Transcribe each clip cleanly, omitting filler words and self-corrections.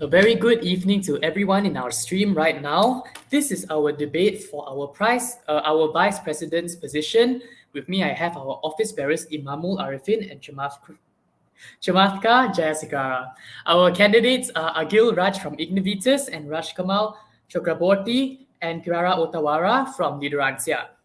A very good evening to everyone in our stream right now. This is our debate for our vice president's position. With me, I have our office bearers Imamul Arifin and Chamathka Jayasekara. Our candidates are Agil Raj from Ignivitus and Rajkamal Chakraborty and Kirara Otawara from Lideransia.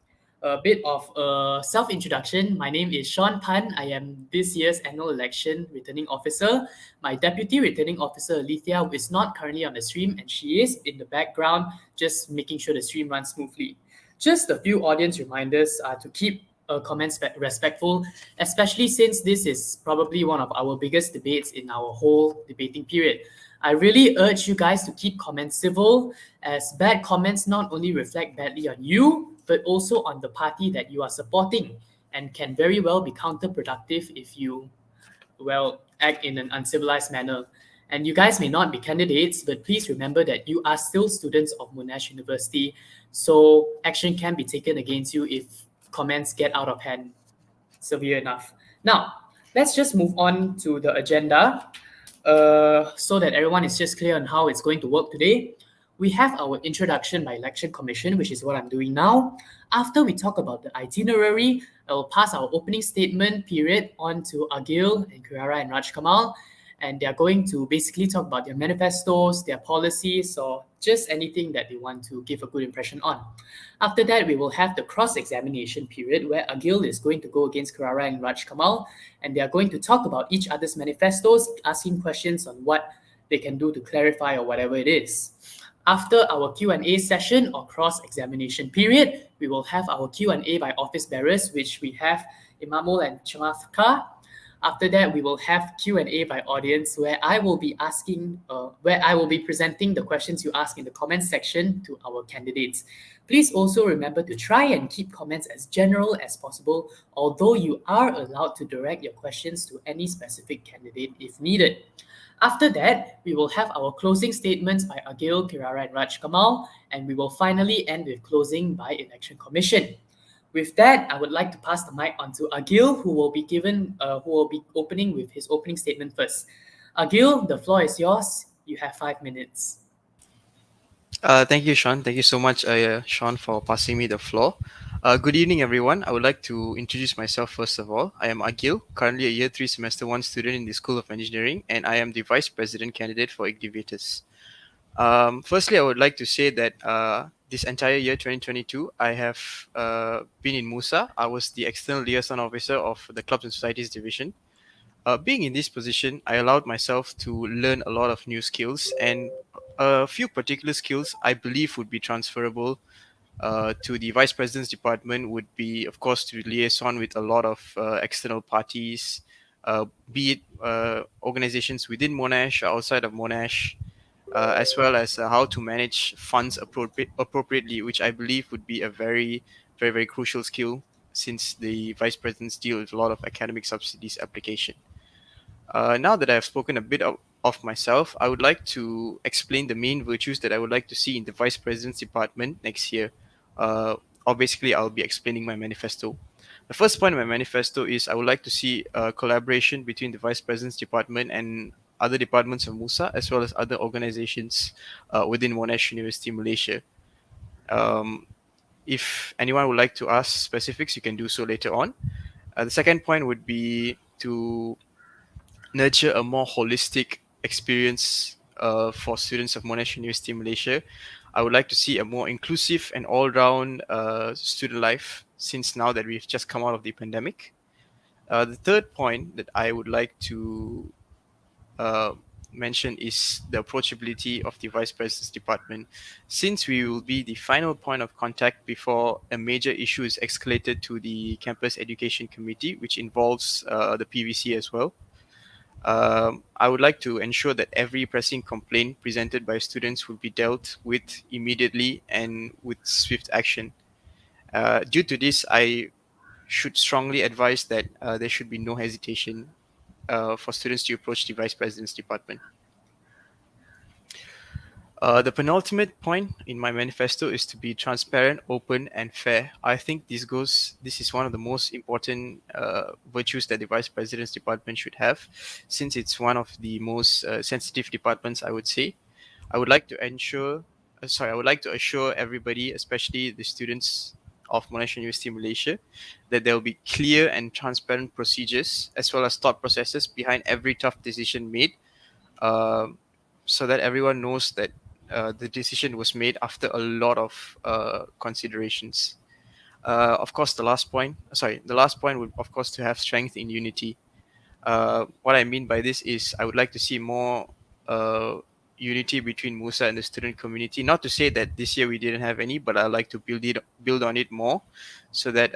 A bit of a self-introduction. My name is Sean Pan. I am this year's annual election returning officer. My deputy returning officer, Alethea, is not currently on the stream and she is in the background just making sure the stream runs smoothly. Just a few audience reminders to keep comments respectful, especially since this is probably one of our biggest debates in our whole debating period. I really urge you guys to keep comments civil, as bad comments not only reflect badly on you, but also on the party that you are supporting, and can very well be counterproductive if you, act in an uncivilized manner. And you guys may not be candidates, but please remember that you are still students of Monash University, so action can be taken against you if comments get out of hand severe enough. Now, let's just move on to the agenda so that everyone is just clear on how it's going to work today. We have our introduction by Election Commission, which is what I'm doing now. After we talk about the itinerary, I will pass our opening statement period on to Agil and Kirara and Rajkamal, and they're going to basically talk about their manifestos, their policies, or just anything that they want to give a good impression on. After that, we will have the cross-examination period where Agil is going to go against Kirara and Rajkamal, and they are going to talk about each other's manifestos, asking questions on what they can do to clarify or whatever it is. After our Q&A session or cross-examination period, we will have our Q&A by office bearers, which we have Imamul and Chamathka. After that, we will have Q&A by audience where I will be presenting the questions you ask in the comments section to our candidates. Please also remember to try and keep comments as general as possible, although you are allowed to direct your questions to any specific candidate if needed. After that, we will have our closing statements by Agil, Kirara, and Rajkamal, and we will finally end with closing by Election Commission. With that, I would like to pass the mic on to Agil, who will be opening with his opening statement first. Agil, the floor is yours. You have 5 minutes. Thank you, Sean. Thank you so much, Sean, for passing me the floor. Good evening, everyone. I would like to introduce myself first of all. I am Agil, currently a Year 3 Semester 1 student in the School of Engineering, and I am the Vice President candidate for Ignivitus. Firstly, I would like to say that this entire year, 2022, I have been in MUSA. I was the External Liaison Officer of the Clubs and Societies Division. Being in this position, I allowed myself to learn a lot of new skills, and a few particular skills I believe would be transferable to the Vice President's department would be, of course, to liaison with a lot of external parties, be it organizations within Monash or outside of Monash, as well as how to manage funds appropriately, which I believe would be a very, very, very crucial skill since the Vice Presidents deal with a lot of academic subsidies application. Now that I have spoken a bit of myself, I would like to explain the main virtues that I would like to see in the Vice President's department next year. Or basically, I'll be explaining my manifesto. The first point of my manifesto is I would like to see collaboration between the Vice President's department and other departments of MUSA, as well as other organizations within Monash University, Malaysia. If anyone would like to ask specifics, you can do so later on. The second point would be to nurture a more holistic experience for students of Monash University, Malaysia. I would like to see a more inclusive and all-round student life since now that we've just come out of the pandemic. The third point that I would like to mention is the approachability of the Vice President's department. Since we will be the final point of contact before a major issue is escalated to the Campus Education Committee, which involves the PVC as well. I would like to ensure that every pressing complaint presented by students will be dealt with immediately and with swift action. Due to this, I should strongly advise that there should be no hesitation for students to approach the Vice President's department. The penultimate point in my manifesto is to be transparent, open, and fair. I think this is one of the most important virtues that the Vice President's department should have, since it's one of the most sensitive departments, I would say. I would like to I would like to assure everybody, especially the students of Monash University Malaysia, that there will be clear and transparent procedures as well as thought processes behind every tough decision made, um, so that everyone knows that the decision was made after a lot of considerations. Of course, the last point would, of course, to have strength in unity. What I mean by this is I would like to see more uh, unity between MUSA and the student community. Not to say that this year we didn't have any, but I like to build on it more, so that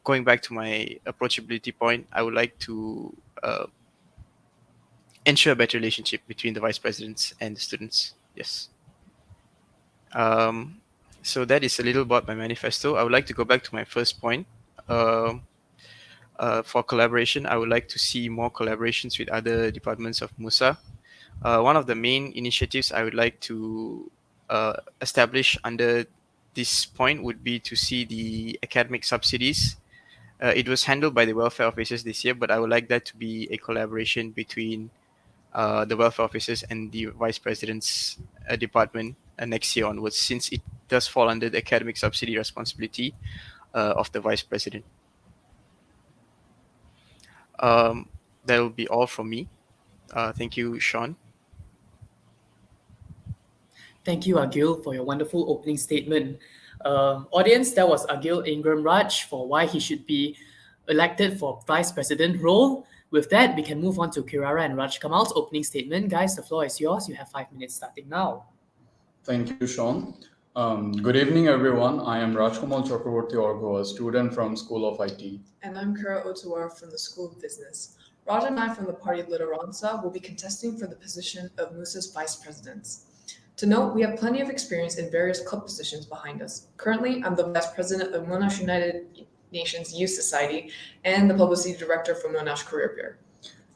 going back to my approachability point, I would like to ensure a better relationship between the vice presidents and the students. Yes. Um, so that is a little about my manifesto. I would like to go back to my first point. Um, for collaboration, I would like to see more collaborations with other departments of MUSA. One of the main initiatives I would like to establish under this point would be to see the academic subsidies. It was handled by the welfare officers this year, but I would like that to be a collaboration between the welfare officers and the vice president's department next year onwards, since it does fall under the academic subsidy responsibility of the vice president. Um, that will be all from me. Thank you, Sean. Thank you, Agil, for your wonderful opening statement. Audience, that was Agil Ingram Raj for why he should be elected for Vice President role. With that, we can move on to Kirara and Raj Kamal's opening statement. Guys, the floor is yours. You have 5 minutes starting now. Thank you, Sean. Good evening, everyone. I am Rajkamal Chakraborty Orgo, a student from School of IT. And I'm Kara Otuwar from the School of Business. Raj and I from the party Lideranza will be contesting for the position of MUSA's vice presidents. To note, we have plenty of experience in various club positions behind us. Currently, I'm the vice president of Monash United Nations Youth Society and the publicity director for Monash Career Bureau.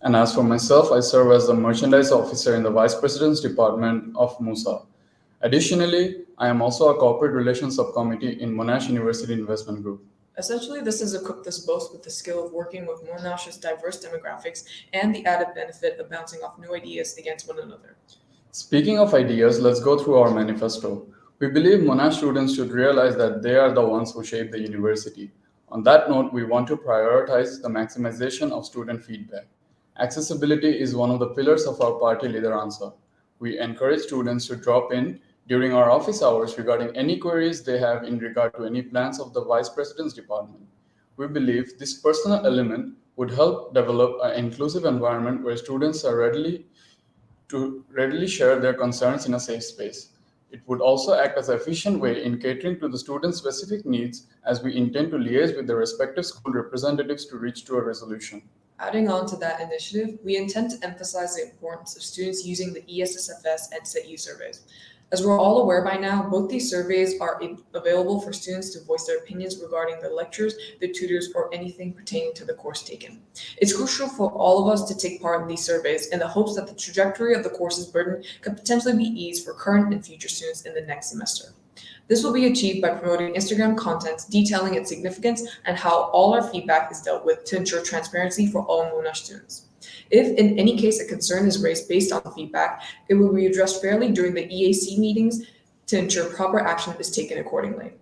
And as for myself, I serve as the merchandise officer in the Vice President's Department of MUSA. Additionally, I am also a corporate relations subcommittee in Monash University Investment Group. Essentially, this has equipped us both with the skill of working with Monash's diverse demographics and the added benefit of bouncing off new ideas against one another. Speaking of ideas, let's go through our manifesto. We believe Monash students should realize that they are the ones who shape the university. On that note, we want to prioritize the maximization of student feedback. Accessibility is one of the pillars of our party Lideranza. We encourage students to drop in during our office hours regarding any queries they have in regard to any plans of the Vice President's department. We believe this personal element would help develop an inclusive environment where students are readily share their concerns in a safe space. It would also act as an efficient way in catering to the students' specific needs, as we intend to liaise with the respective school representatives to reach to a resolution. Adding on to that initiative, we intend to emphasize the importance of students using the ESSFS and SITU surveys. As we're all aware by now, both these surveys are available for students to voice their opinions regarding the lectures, the tutors, or anything pertaining to the course taken. It's crucial for all of us to take part in these surveys in the hopes that the trajectory of the course's burden could potentially be eased for current and future students in the next semester. This will be achieved by promoting Instagram content detailing its significance and how all our feedback is dealt with to ensure transparency for all Monash students. If in any case a concern is raised based on feedback, it will be addressed fairly during the EAC meetings to ensure proper action is taken accordingly.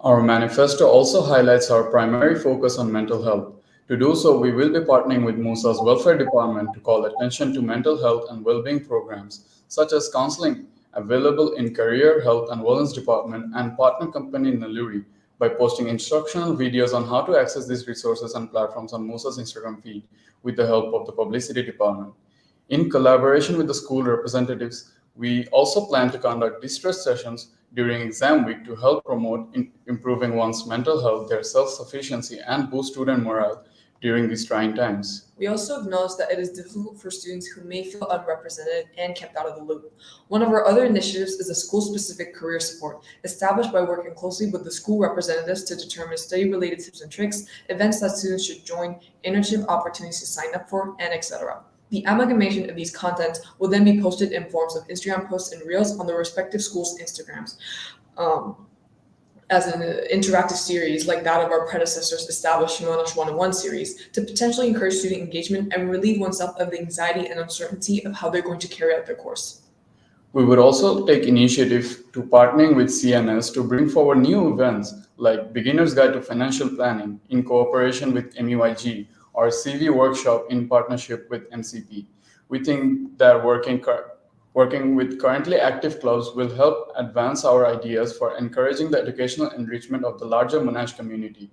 Our manifesto also highlights our primary focus on mental health. To do so, we will be partnering with MUSA's Welfare Department to call attention to mental health and well-being programs, such as counseling available in Career Health and Wellness Department and partner company Naluri, by posting instructional videos on how to access these resources and platforms on MUSA's Instagram feed with the help of the publicity department. In collaboration with the school representatives, we also plan to conduct distress sessions during exam week to help promote improving one's mental health, their self-sufficiency, and boost student morale during these trying times. We also acknowledge that it is difficult for students who may feel unrepresented and kept out of the loop. One of our other initiatives is a school-specific career support, established by working closely with the school representatives to determine study-related tips and tricks, events that students should join, internship opportunities to sign up for, and etc. The amalgamation of these contents will then be posted in forms of Instagram posts and reels on the respective schools' Instagrams. As an interactive series like that of our predecessors established Monash 101 series to potentially encourage student engagement and relieve oneself of the anxiety and uncertainty of how they're going to carry out their course. We would also take initiative to partnering with CNS to bring forward new events like Beginner's Guide to Financial Planning in cooperation with MUIG or CV Workshop in partnership with MCP. We think that working with currently active clubs will help advance our ideas for encouraging the educational enrichment of the larger Monash community.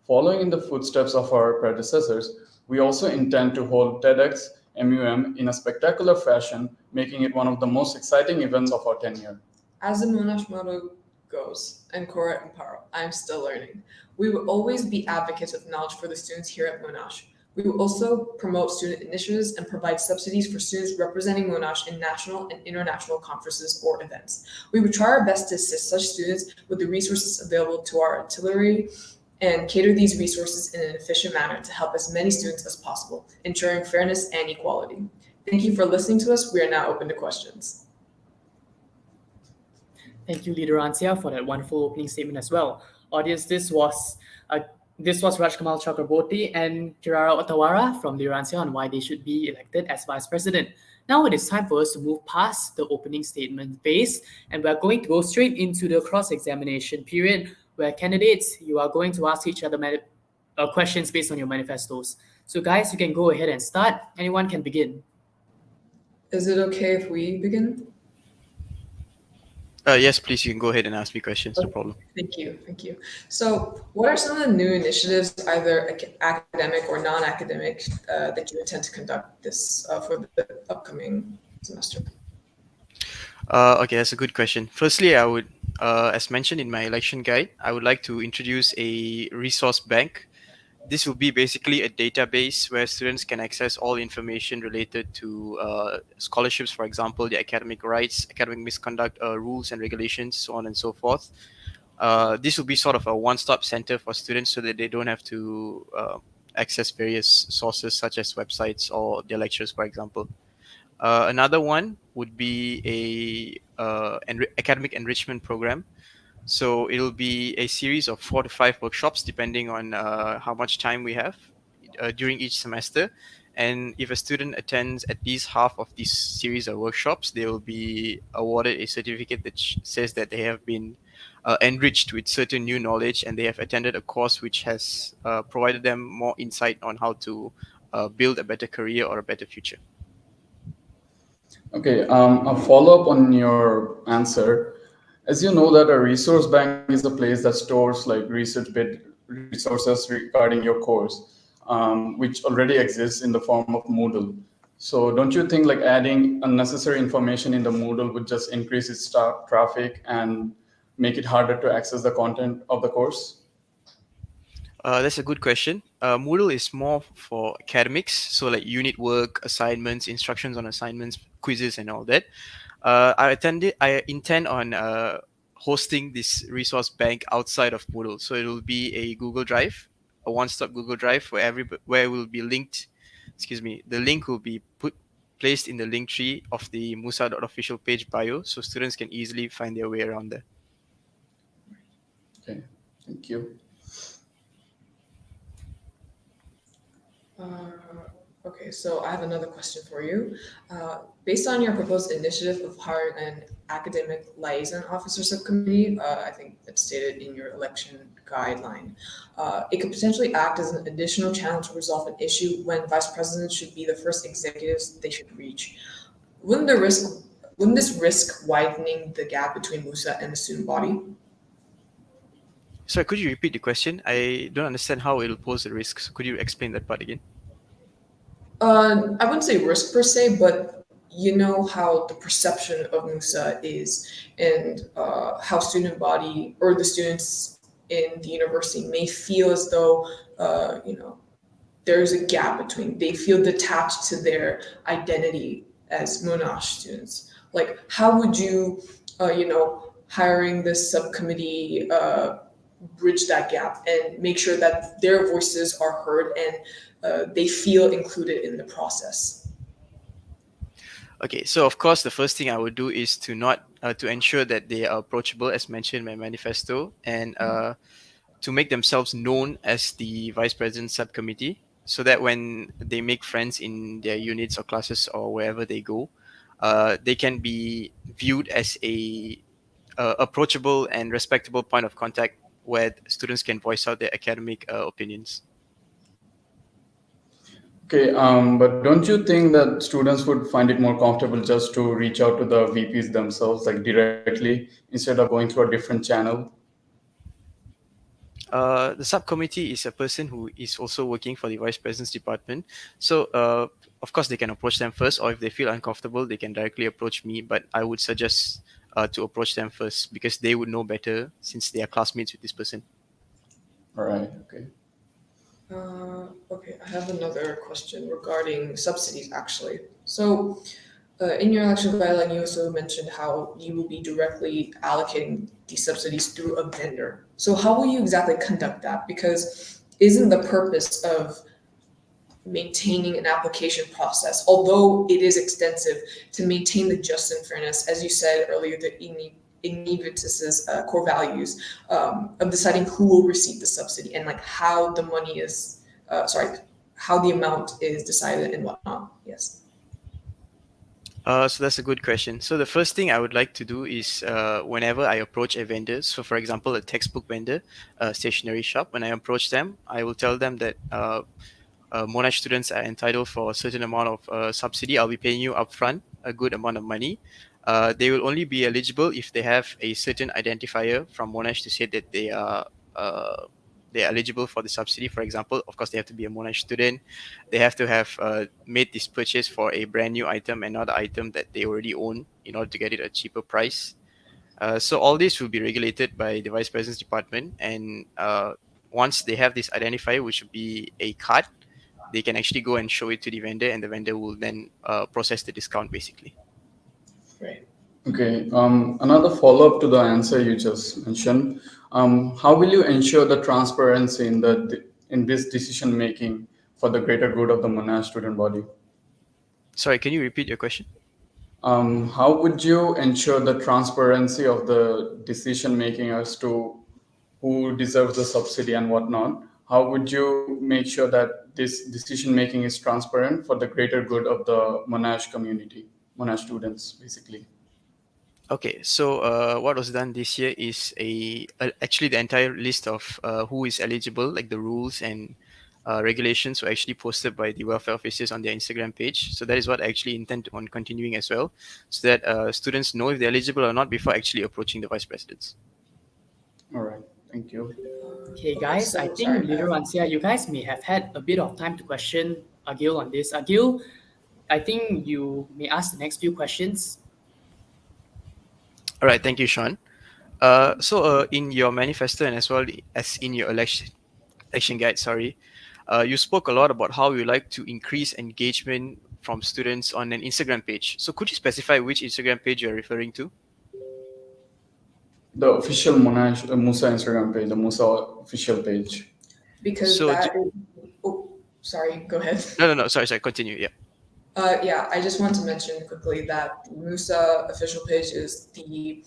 Following in the footsteps of our predecessors, we also intend to hold TEDx MUM in a spectacular fashion, making it one of the most exciting events of our tenure. As the Monash motto goes, and Cora and Paro, I'm still learning. We will always be advocates of knowledge for the students here at Monash. We will also promote student initiatives and provide subsidies for students representing Monash in national and international conferences or events. We will try our best to assist such students with the resources available to our artillery and cater these resources in an efficient manner to help as many students as possible, ensuring fairness and equality. Thank you for listening to us. We are now open to questions. Thank you, Leader Ansia, for that wonderful opening statement as well. Audience, this was Rajkamal Chakraborty and Kirara Ottawara from Leader Ansia on why they should be elected as Vice President. Now it is time for us to move past the opening statement phase, and we're going to go straight into the cross-examination period, where candidates, you are going to ask each other questions based on your manifestos. So guys, you can go ahead and start. Anyone can begin. Is it okay if we begin? Yes, please, you can go ahead and ask me questions, no problem. Thank you. So what are some of the new initiatives, either academic or non-academic, that you intend to conduct this for the upcoming semester? Okay, that's a good question. Firstly, I would, as mentioned in my election guide, I would like to introduce a resource bank. This will be basically a database where students can access all information related to scholarships, for example, the academic rights, academic misconduct rules and regulations, so on and so forth. This will be sort of a one-stop center for students so that they don't have to access various sources such as websites or their lectures, for example. Another one would be a academic enrichment program. So it'll be a series of 4 to 5 workshops, depending on how much time we have during each semester. And if a student attends at least half of this series of workshops, they will be awarded a certificate that says that they have been enriched with certain new knowledge and they have attended a course which has provided them more insight on how to build a better career or a better future. Okay, a follow-up on your answer. As you know that a resource bank is a place that stores like research-based resources regarding your course, which already exists in the form of Moodle. So don't you think like adding unnecessary information in the Moodle would just increase its traffic and make it harder to access the content of the course? That's a good question. Moodle is more for academics, so like unit work, assignments, instructions on assignments, quizzes, and all that. I intend on hosting this resource bank outside of Moodle, so it will be a Google Drive, a one-stop Google Drive where it will be linked. The link will be placed in the link tree of the MUSA.official page bio, so students can easily find their way around there. Okay, thank you. Okay, so I have another question for you. Based on your proposed initiative of hiring an academic liaison officer subcommittee, I think it's stated in your election guideline, it could potentially act as an additional channel to resolve an issue when vice presidents should be the first executives they should reach. Wouldn't this risk widening the gap between MUSA and the student body? Sorry, could you repeat the question? I don't understand how it'll pose a risk. So could you explain that part again? I wouldn't say risk per se, but you know how the perception of MUSA is, and how student body or the students in the university may feel as though there's a gap between. They feel detached to their identity as Monash students. Like, how would you, hiring this subcommittee, bridge that gap and make sure that their voices are heard and they feel included in the process? Okay, so of course, the first thing I would do is to not to ensure that they are approachable, as mentioned in my manifesto, and to make themselves known as the vice president subcommittee, so that when they make friends in their units or classes or wherever they go, they can be viewed as a approachable and respectable point of contact where students can voice out their academic opinions. Okay, but don't you think that students would find it more comfortable just to reach out to the VPs themselves, like directly, instead of going through a different channel? The subcommittee is a person who is also working for the vice president's department. So, of course, they can approach them first, or if they feel uncomfortable, they can directly approach me. But I would suggest to approach them first because they would know better since they are classmates with this person. All right, okay. Okay, I have another question regarding subsidies actually. So, in your election guideline, you also mentioned how you will be directly allocating these subsidies through a vendor. So, how will you exactly conduct that? Because isn't the purpose of maintaining an application process, although it is extensive, to maintain the just and fairness, as you said earlier, the Ignivitus's core values of deciding who will receive the subsidy and like how the money is, how the amount is decided and whatnot. Yes. So that's a good question. So the first thing I would like to do is whenever I approach a vendor, so for example, a textbook vendor, a stationery shop, when I approach them, I will tell them that Monash students are entitled for a certain amount of subsidy. I'll be paying you upfront a good amount of money. They will only be eligible if they have a certain identifier from Monash to say that uh, they are eligible for the subsidy. For example, of course, they have to be a Monash student. They have to have made this purchase for a brand new item and not an item that they already own in order to get it at a cheaper price. So all this will be regulated by the vice president's department, and once they have this identifier, which would be a card, they can actually go and show it to the vendor, and the vendor will then process the discount basically. Right. Okay, another follow-up to the answer you just mentioned. How will you ensure the transparency in this decision making for the greater good of the Monash student body? Sorry, can you repeat your question? How would you ensure the transparency of the decision making as to who deserves the subsidy and whatnot? How would you make sure that this decision making is transparent for the greater good of the Monash community, Monash students, basically? Okay, so what was done this year is actually the entire list of who is eligible, like the rules and regulations, were actually posted by the welfare officers on their Instagram page. So that is what I actually intend on continuing as well, so that students know if they're eligible or not before actually approaching the vice presidents. All right, thank you. Okay, Okay, guys, I so think sorry. later on, yeah, you guys may have had a bit of time to question Agil on this. Agil, I think you may ask the next few questions. All right, thank you, Sean. In your manifesto and as well as in your election guide, sorry, you spoke a lot about how you like to increase engagement from students on an Instagram page. So could you specify which Instagram page you're referring to? The official Monash MUSA Instagram page, the MUSA official page. Because So, that is, oh, sorry, go ahead. no, sorry, continue. Yeah. Yeah, I just want to mention quickly that MUSA official page is the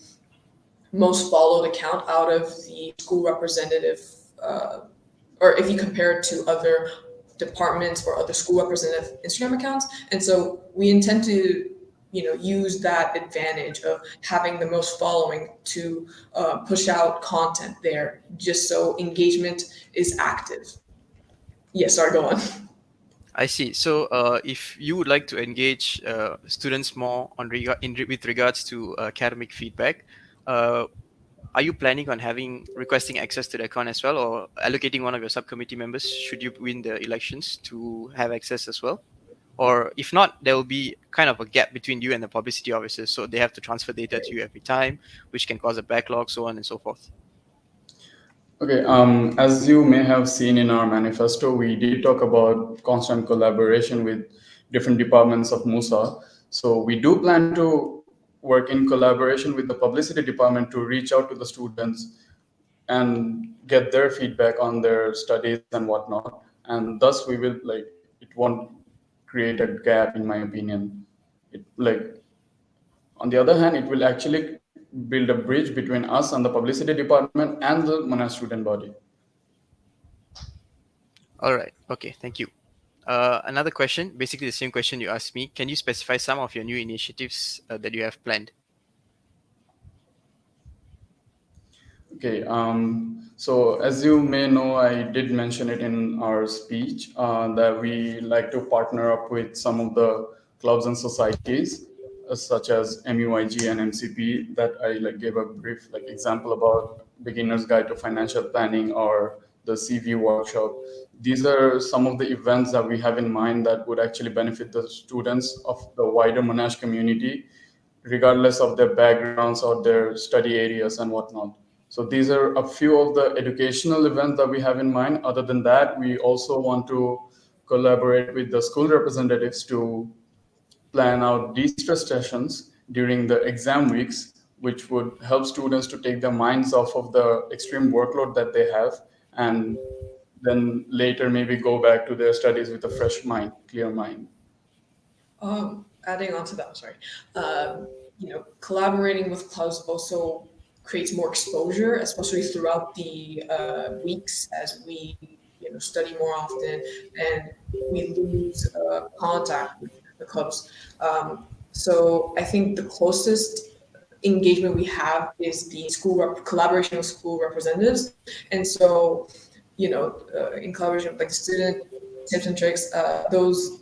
most followed account out of the school representative, or if you compare it to other departments or other school representative Instagram accounts. And so we intend to, use that advantage of having the most following to push out content there, just so engagement is active. Yes, sorry, go on. I see. So, if you would like to engage students more with regards to academic feedback, uh, are you planning on requesting access to the account as well, or allocating one of your subcommittee members should you win the elections to have access as well? Or if not, there will be kind of a gap between you and the publicity officers, so they have to transfer data to you every time, which can cause a backlog, so on and so forth. Okay, as you may have seen in our manifesto, we did talk about constant collaboration with different departments of MUSA. So we do plan to work in collaboration with the publicity department to reach out to the students and get their feedback on their studies and whatnot. And thus we will it won't create a gap in my opinion. like on the other hand, it will actually build a bridge between us and the publicity department and the Monash student body. All right. Okay. Thank you. Another question, basically the same question you asked me. Can you specify some of your new initiatives that you have planned? Okay, so as you may know, I did mention it in our speech that we like to partner up with some of the clubs and societies, such as MUIG and MCP, that I like gave a brief like example about Beginner's Guide to Financial Planning or the CV workshop. These are some of the events that we have in mind that would actually benefit the students of the wider Monash community, regardless of their backgrounds or their study areas and whatnot. So these are a few of the educational events that we have in mind. Other than that, we also want to collaborate with the school representatives to plan out de-stress sessions during the exam weeks, which would help students to take their minds off of the extreme workload that they have, and then later maybe go back to their studies with a fresh mind, clear mind. Adding on to that, sorry. Collaborating with clubs also creates more exposure, especially throughout the weeks as we study more often and we lose contact with the clubs. So I think the closest engagement we have is the collaboration with school representatives, and so in collaboration with like student tips and tricks, those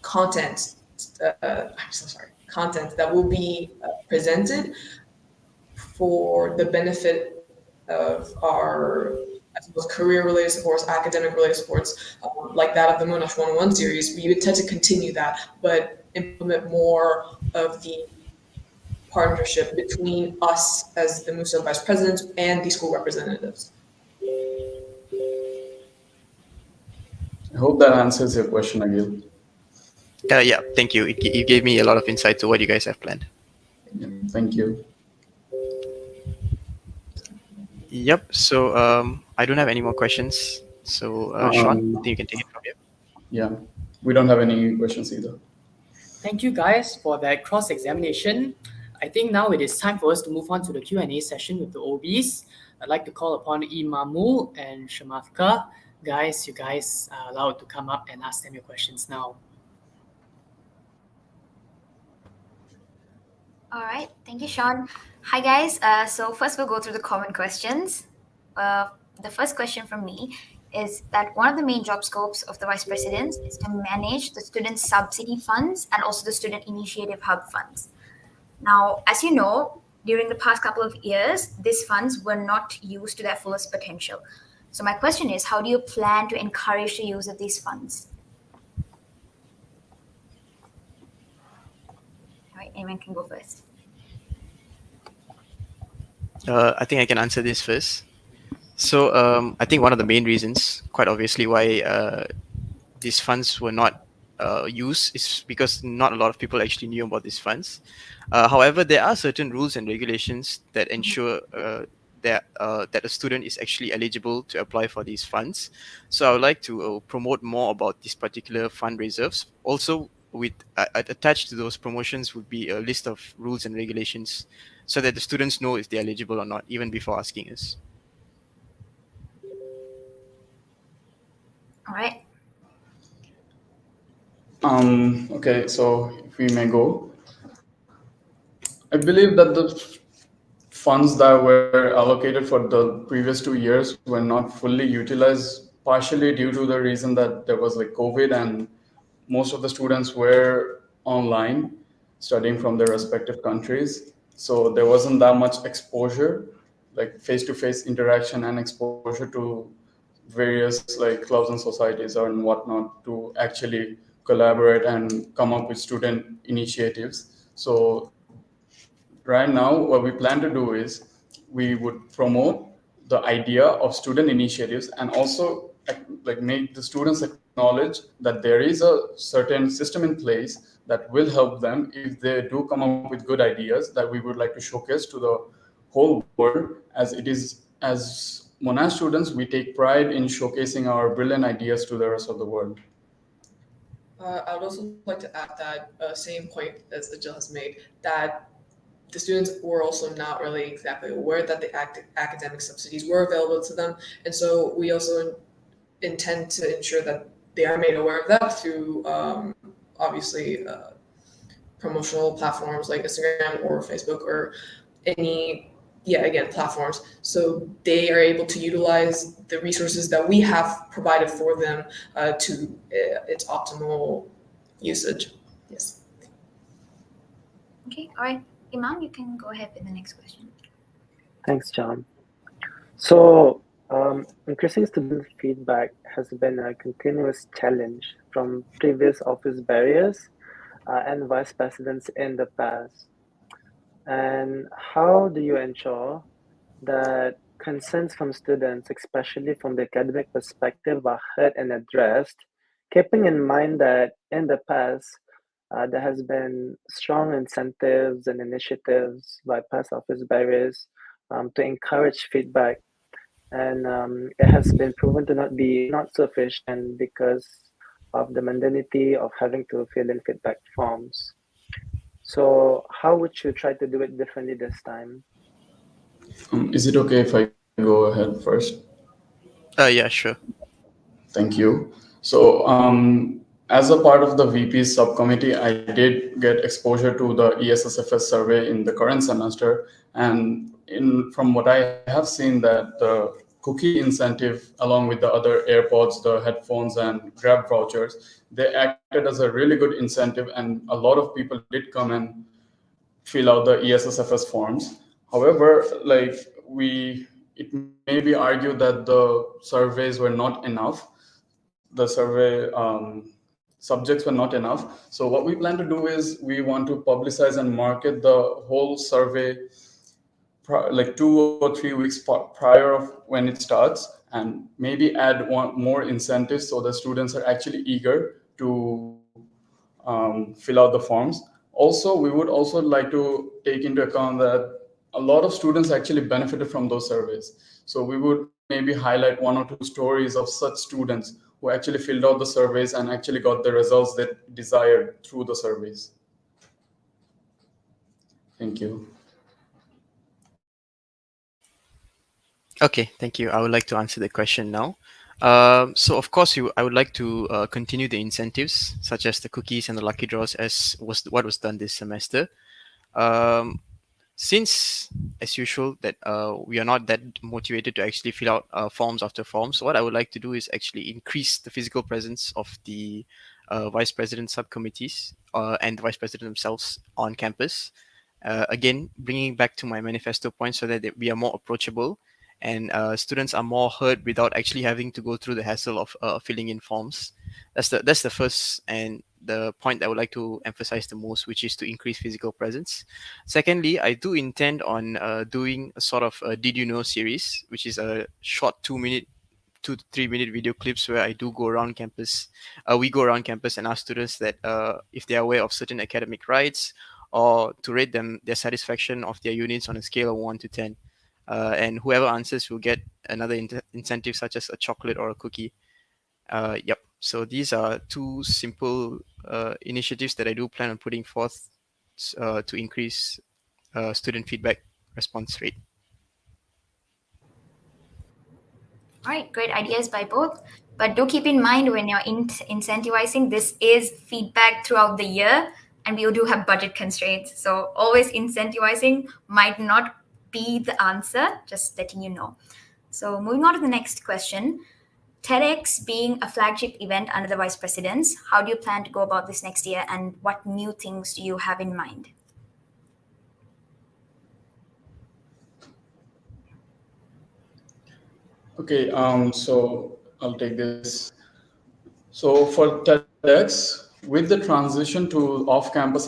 content. I'm so sorry. Content that will be presented for the benefit of our career-related sports, academic-related sports, like that of the Monash 101 series. We would tend to continue that, but implement more of the partnership between us as the MUSA vice presidents and the school representatives. I hope that answers your question, Agil. Yeah, thank you. It gave me a lot of insight to what you guys have planned. Yeah, thank you. Yep. So I don't have any more questions. So Sean, I think you can take it from here. Yeah, we don't have any questions either. Thank you guys for that cross-examination. I think now it is time for us to move on to the Q&A session with the OBs. I'd like to call upon Imamul and Shamafka. Guys, you guys are allowed to come up and ask them your questions now. All right, thank you, Sean. Hi, guys. So first we'll go through the common questions. The first question from me is that one of the main job scopes of the Vice President is to manage the student subsidy funds and also the Student Initiative Hub funds. Now, as you know, during the past couple of years, these funds were not used to their fullest potential. So my question is, how do you plan to encourage the use of these funds? All right, anyone can go first. I think I can answer this first. So I think one of the main reasons, quite obviously, why these funds were not used is because not a lot of people actually knew about these funds. However, there are certain rules and regulations that ensure that a student is actually eligible to apply for these funds. So I would like to promote more about these particular fund reserves. Also, with attached to those promotions would be a list of rules and regulations, so that the students know if they're eligible or not, even before asking us. All right. Okay, so if we may go, I believe that the funds that were allocated for the previous 2 years were not fully utilized, partially due to the reason that there was like COVID and most of the students were online studying from their respective countries. So there wasn't that much exposure, like face-to-face interaction and exposure to various like clubs and societies and whatnot to actually collaborate and come up with student initiatives. So right now what we plan to do is we would promote the idea of student initiatives and also like make the students acknowledge that there is a certain system in place that will help them if they do come up with good ideas that we would like to showcase to the whole world. As it is, as Monash students, we take pride in showcasing our brilliant ideas to the rest of the world. I would also like to add that same point as Jill has made, that the students were also not really exactly aware that the academic subsidies were available to them. And so we also intend to ensure that they are made aware of that through obviously promotional platforms like Instagram or Facebook or any, yeah, again, platforms. So they are able to utilize the resources that we have provided for them to its optimal usage. Yes. Okay, all right. Imam, you can go ahead with the next question. Thanks, John. So, increasing student feedback has been a continuous challenge from previous office barriers and vice presidents in the past. And how do you ensure that concerns from students, especially from the academic perspective, are heard and addressed, keeping in mind that in the past, there has been strong incentives and initiatives by past office barriers to encourage feedback, and it has been proven to not sufficient because of the mundanity of having to fill in feedback forms. So, how would you try to do it differently this time? Is it okay if I go ahead first? Yeah, sure. Thank you. So, as a part of the VP's subcommittee, I did get exposure to the ESSFS survey in the current semester, and from what I have seen, that the cookie incentive, along with the other AirPods, the headphones, and Grab vouchers, they acted as a really good incentive, and a lot of people did come and fill out the ESSFS forms. However, like it may be argued that the surveys were not enough. The survey subjects were not enough. So what we plan to do is we want to publicize and market the whole survey like 2 or 3 weeks prior of when it starts, and maybe add one more incentives so the students are actually eager to fill out the forms. Also, we would also like to take into account that a lot of students actually benefited from those surveys. So we would maybe highlight 1 or 2 stories of such students who actually filled out the surveys and actually got the results they desired through the surveys. Thank you. Okay, thank you. I would like to answer the question now. So of course, I would like to continue the incentives such as the cookies and the lucky draws as was what was done this semester. Um, since, as usual, that we are not that motivated to actually fill out forms after forms, so what I would like to do is actually increase the physical presence of the vice president subcommittees and the vice president themselves on campus. Again, bringing back to my manifesto point so that we are more approachable and students are more heard without actually having to go through the hassle of filling in forms. That's the first and the point I would like to emphasize the most, which is to increase physical presence. Secondly, I do intend on doing a sort of a Did You Know series, which is a short 2 to 3 minute video clips where I do go around campus. We go around campus and ask students that if they are aware of certain academic rights or to rate them their satisfaction of their units on a scale of 1 to 10. And whoever answers will get another incentive such as a chocolate or a cookie. Yep. So these are two simple initiatives that I do plan on putting forth to increase student feedback response rate. All right, great ideas by both. But do keep in mind when you're incentivizing, this is feedback throughout the year, and we do have budget constraints. So always incentivizing might not be the answer, just letting you know. So moving on to the next question. TEDx being a flagship event under the vice presidents, how do you plan to go about this next year, and what new things do you have in mind? Okay, so I'll take this. So for TEDx, with the transition to off-campus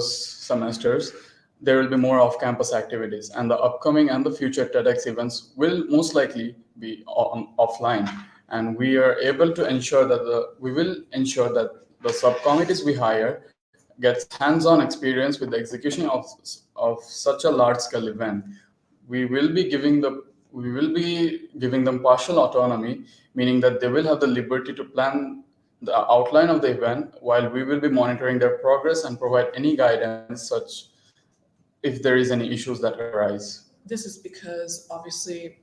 semesters, there will be more off-campus activities, and the upcoming and the future TEDx events will most likely be offline. And we will ensure that the subcommittees we hire gets hands-on experience with the execution of such a large-scale event. we will be giving the we will be giving them partial autonomy, meaning that they will have the liberty to plan the outline of the event, while we will be monitoring their progress and provide any guidance such if there is any issues that arise. This is because obviously,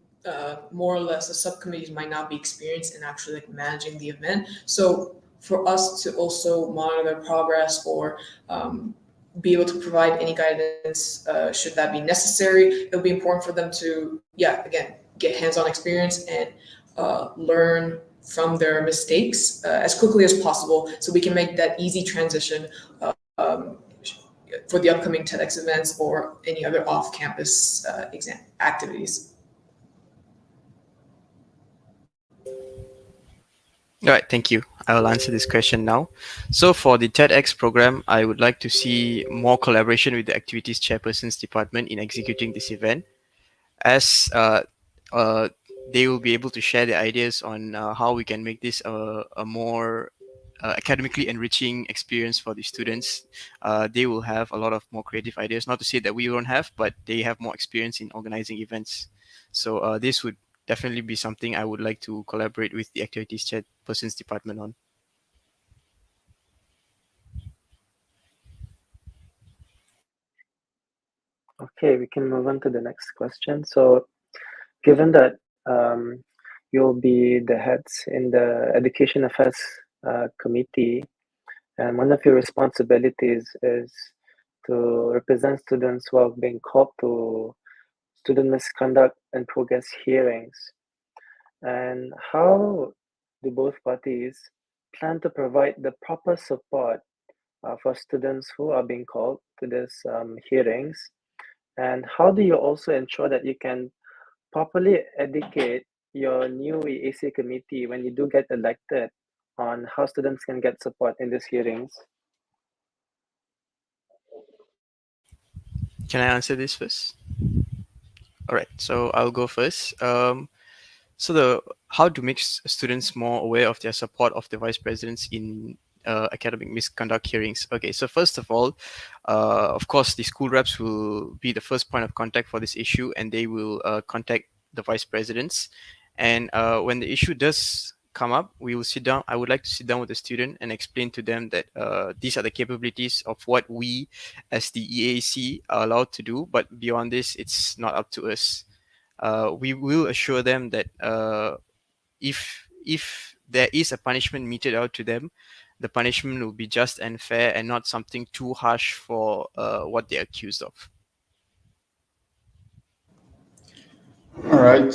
more or less, the subcommittees might not be experienced in actually like managing the event. So for us to also monitor their progress or be able to provide any guidance, should that be necessary, it'll be important for them to, again, get hands-on experience and learn from their mistakes as quickly as possible, so we can make that easy transition for the upcoming TEDx events or any other off-campus exam activities. All right, thank you. I will answer this question now. So for the TEDx program, I would like to see more collaboration with the activities chairperson's department in executing this event, as they will be able to share their ideas on how we can make this a more academically enriching experience for the students. They will have a lot of more creative ideas. Not to say that we don't have, but they have more experience in organizing events. So this would definitely be something I would like to collaborate with the activities chairperson's department on. Okay, we can move on to the next question. So, given that you'll be the heads in the Education Affairs Committee, and one of your responsibilities is to represent students who have been called to student misconduct and progress hearings. And how do both parties plan to provide the proper support for students who are being called to these hearings? And how do you also ensure that you can properly educate your new EAC committee when you do get elected on how students can get support in these hearings? Can I answer this first? All right, so I'll go first. So the how to make students more aware of their support of the vice presidents in academic misconduct hearings. Okay, so first of all, of course, the school reps will be the first point of contact for this issue, and they will contact the vice presidents. And when the issue does come up, we will sit down. I would like to sit down with the student and explain to them that these are the capabilities of what we, as the EAC, are allowed to do. But beyond this, it's not up to us. We will assure them that if there is a punishment meted out to them, the punishment will be just and fair and not something too harsh for what they're accused of. All right.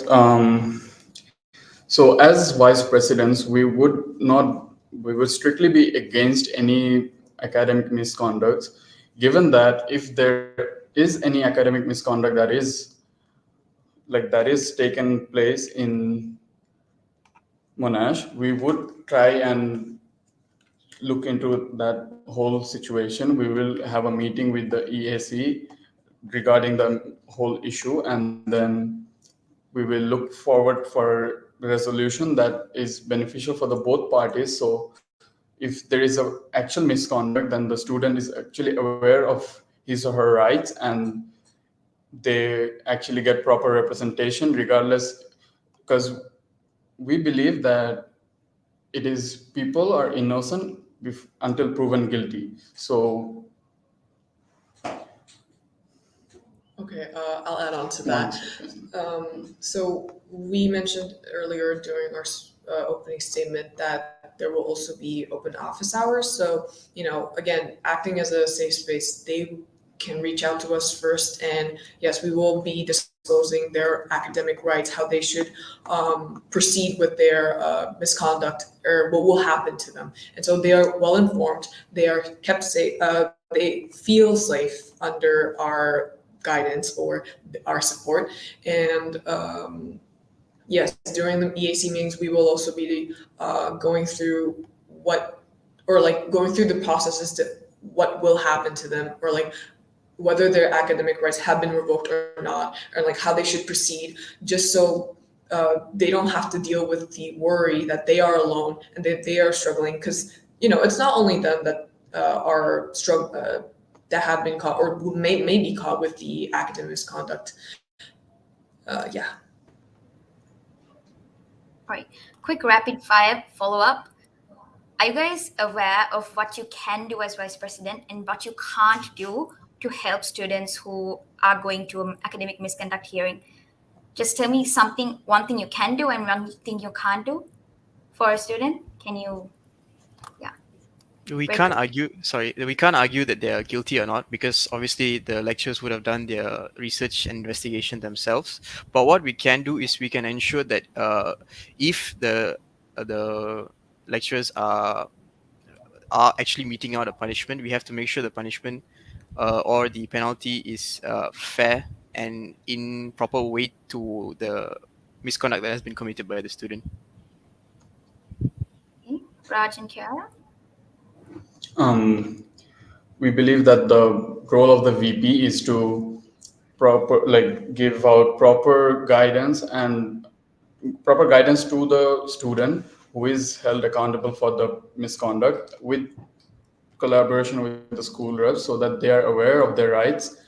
So as vice presidents, we would strictly be against any academic misconduct, given that if there is any academic misconduct that is taken place in Monash, we would try and look into that whole situation. We will have a meeting with the EAC regarding the whole issue, and then we will look forward for resolution that is beneficial for the both parties. So if there is a actual misconduct, then the student is actually aware of his or her rights, and they actually get proper representation regardless, because we believe that it is people are innocent until proven guilty. So Okay, I'll add on to that. So we mentioned earlier during our opening statement that there will also be open office hours. So, again, acting as a safe space, they can reach out to us first. And yes, we will be disclosing their academic rights, how they should proceed with their misconduct or what will happen to them. And so they are well informed. They are kept safe. They feel safe under our guidance or our support. And yes, during the EAC meetings, we will also be going through going through the processes to what will happen to them, or like whether their academic rights have been revoked or not, or like how they should proceed, just so they don't have to deal with the worry that they are alone and that they are struggling. Because it's not only them that are struggling, that have been caught or may be caught with the academic misconduct. Yeah. All right. Quick rapid fire follow up. are you guys aware of what you can do as vice president and what you can't do to help students who are going to an academic misconduct hearing? Just tell me one thing you can do and one thing you can't do for a student. Can you, yeah. We Very can't quick. argue. Sorry, we can't argue that they are guilty or not because obviously the lecturers would have done their research and investigation themselves. But what we can do is we can ensure that if the lecturers are actually meting out a punishment, we have to make sure the punishment or the penalty is fair and in proper weight to the misconduct that has been committed by the student. Okay. Raj and Kiara? Um, we believe that the role of the VP is to give out proper guidance to the student who is held accountable for the misconduct with collaboration with the school reps so that they are aware of their rights,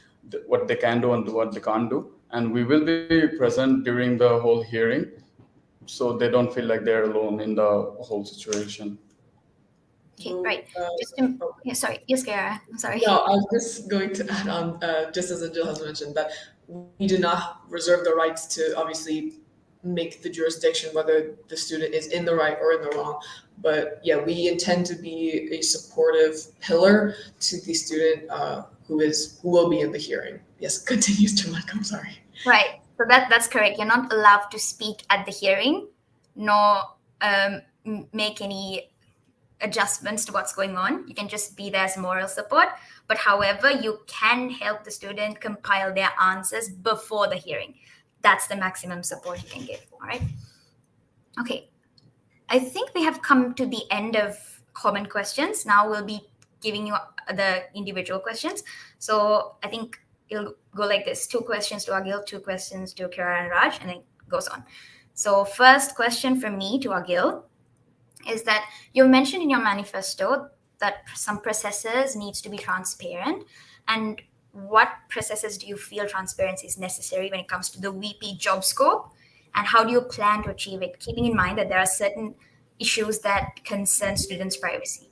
what they can do and what they can't do. And we will be present during the whole hearing so they don't feel like they're alone in the whole situation. Okay, So, right. oh, Yeah, sorry. Yes, Kiara. I'm sorry. no, I was just going to add on, just as Jill has mentioned, that we do not reserve the rights to obviously make the jurisdiction whether the student is in the right or in the wrong. But yeah, we intend to be a supportive pillar to the student who will be in the hearing. Yes, continues to Mike. I'm sorry. Right. So that's correct. You're not allowed to speak at the hearing, nor make any adjustments to what's going on. You can just be there as moral support. But however, you can help the student compile their answers before the hearing. That's the maximum support you can give. All right. Okay. I think we have come to the end of common questions. Now we'll be giving you the individual questions. So I think it'll go like this: 2 questions to Agil, 2 questions to Kira and Raj, and it goes on. So first question from me to Agil is that you mentioned in your manifesto that some processes needs to be transparent. And what processes do you feel transparency is necessary when it comes to the VP job scope? And how do you plan to achieve it, keeping in mind that there are certain issues that concern students' privacy?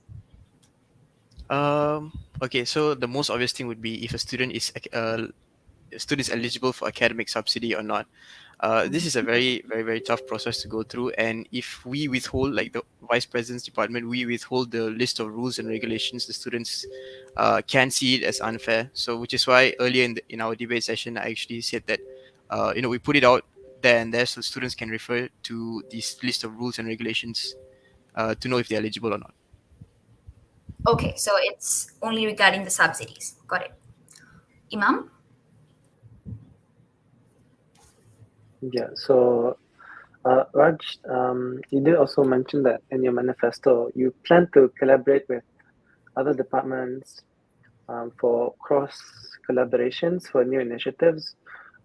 Okay, so the most obvious thing would be if a student is eligible for academic subsidy or not. This is a very, very, very tough process to go through. And if we withhold, like the vice president's department, we withhold the list of rules and regulations, the students can see it as unfair. So, which is why earlier in our debate session, I actually said that, we put it out there and there so students can refer to this list of rules and regulations to know if they're eligible or not. Okay, so it's only regarding the subsidies. Got it. Imam? Yeah, so Raj, you did also mention that in your manifesto, you plan to collaborate with other departments for cross collaborations for new initiatives.